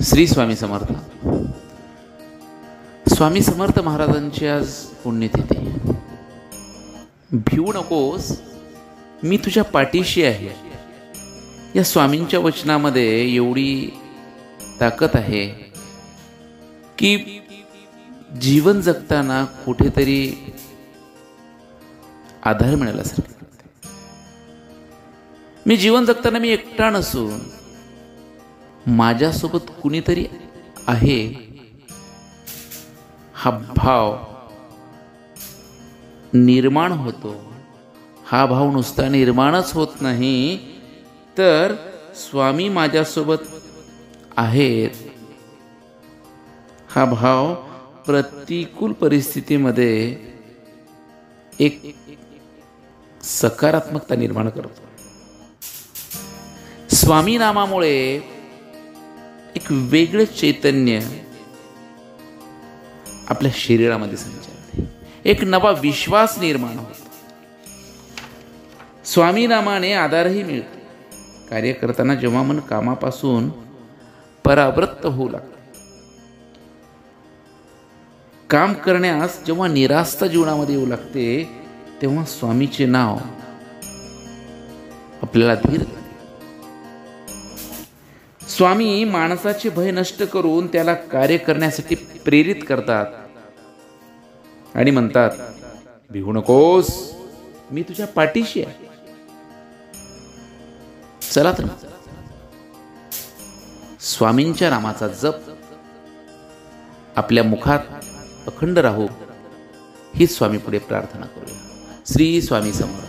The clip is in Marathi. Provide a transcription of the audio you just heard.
श्री स्वामी समर्थ. स्वामी समर्थ महाराजांची आज पुण्यतिथी. भिवू नकोस, मी तुझ्या पाठीशी आहे. या स्वामींच्या वचनामध्ये एवढी ताकद आहे की जीवन जगताना कुठेतरी आधार मिळाल्यासारखे. मी जीवन जगताना मी एकटा नसून माझ्यासोबत कुणीतरी आहे, हा भाव निर्माण होतो. हा भाव नुसता निर्माणच होत नाही, तर स्वामी माझ्यासोबत आहेत हा भाव प्रतिकूल परिस्थितीमध्ये एक सकारात्मकता निर्माण करतो. स्वामी नामामुळे एक वेगळे चैतन्य आपल्या शरीरामध्ये संचारते. एक नवा विश्वास निर्माण होतो. स्वामी नामाने आधारही मिळतो. कार्य करताना जेव्हा मन कामापासून परावृत्त होऊ लागते, काम करण्यास जेव्हा निरास्ता जीवनामध्ये येऊ लागते, तेव्हा स्वामीचे नाव आपल्याला धीर देते. स्वामी माणसाचे भय नष्ट करून त्याला कार्य करण्यासाठी प्रेरित करतात आणि म्हणतात, भिवू नकोस, मी तुझ्या पाठीशी आहे. चला तर स्वामींच्या नामाचा जप आपल्या मुखात अखंड राहू, हीच स्वामी पुढे प्रार्थना करूया. श्री स्वामी समर्थ.